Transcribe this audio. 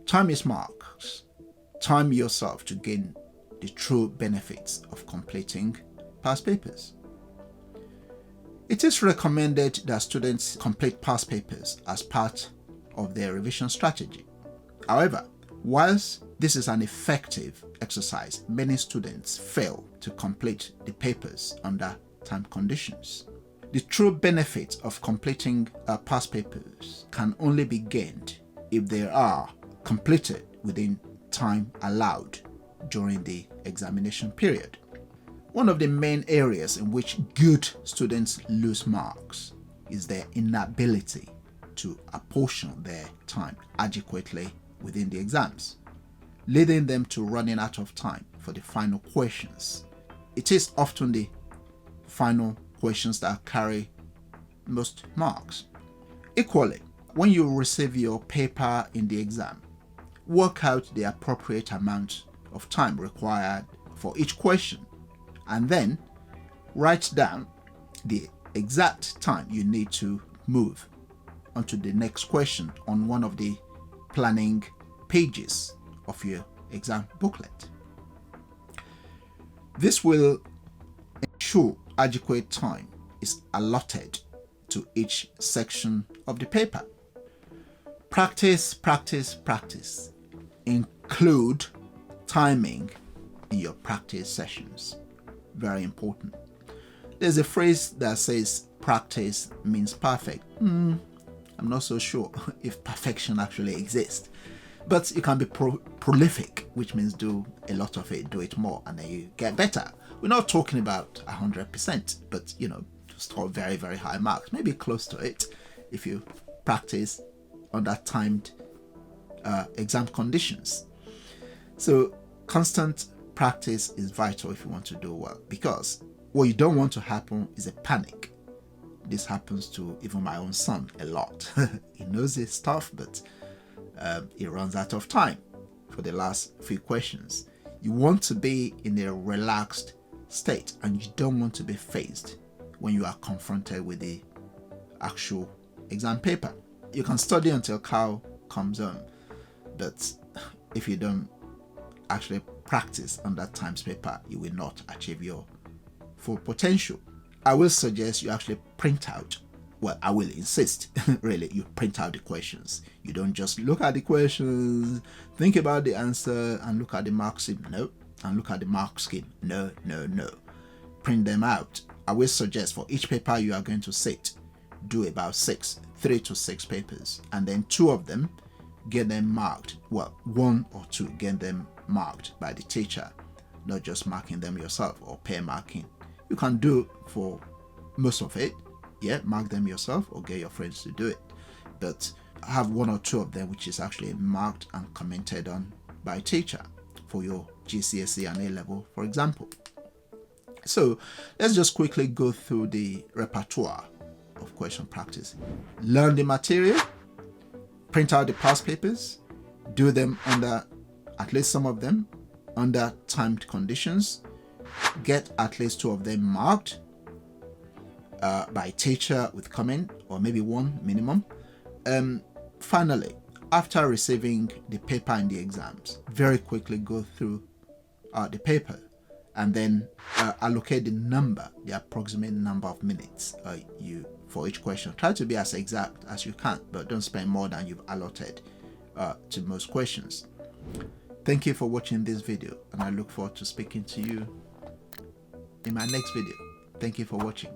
Time is marks. Time yourself to gain the true benefits of completing past papers. It is recommended that students complete past papers as part of their revision strategy. However, whilst this is an effective exercise, many students fail to complete the papers under time conditions. The true benefit of completing past papers can only be gained if they are completed within time allowed during the examination period. One of the main areas in which good students lose marks is their inability to apportion their time adequately within the exams, leading them to running out of time for the final questions. It is often the final questions that carry most marks. Equally, when you receive your paper in the exam, work out the appropriate amount of time required for each question, and then write down the exact time you need to move onto the next question on one of the planning pages of your exam booklet. This will ensure adequate time is allotted to each section of the paper. Practice, practice, practice. Include timing in your practice sessions. Very important. There's a phrase that says practice means perfect. I'm not so sure if perfection actually exists, but you can be prolific, which means do a lot of it, do it more, and then you get better. We're not talking about 100%, but score very, very high marks, maybe close to it if you practice under timed exam conditions. So constant practice is vital if you want to do well, because what you don't want to happen is a panic. This happens to even my own son a lot. He knows his stuff, but he runs out of time for the last few questions. You want to be in a relaxed state, and you don't want to be phased when you are confronted with the actual exam paper. You can study until cow comes home, but if you don't actually practice on that times paper, you will not achieve your full potential. I will suggest you actually print out, I will insist really, you print out the questions. You don't just look at the questions, think about the answer, and look at the mark scheme. No. And look at the mark scheme. No. Print them out. I will suggest for each paper you are going to sit, do about 3 to 6 papers, and then 2 of them get them marked. 1 or 2 get them marked by the teacher, not just marking them yourself or pair marking. You can do for most of it, mark them yourself or get your friends to do it, but have 1 or 2 of them which is actually marked and commented on by a teacher for your GCSE and A-level, for example. So let's just quickly go through the repertoire of question practice. Learn the material, print out the past papers, do them under, at least some of them, under timed conditions, get at least 2 of them marked by a teacher with comment, or maybe 1 minimum. Finally, after receiving the paper in the exams, very quickly go through the paper and then allocate the approximate number of minutes for each question. Try to be as exact as you can, but don't spend more than you've allotted to most questions. Thank you for watching this video, and I look forward to speaking to you in my next video. Thank you for watching.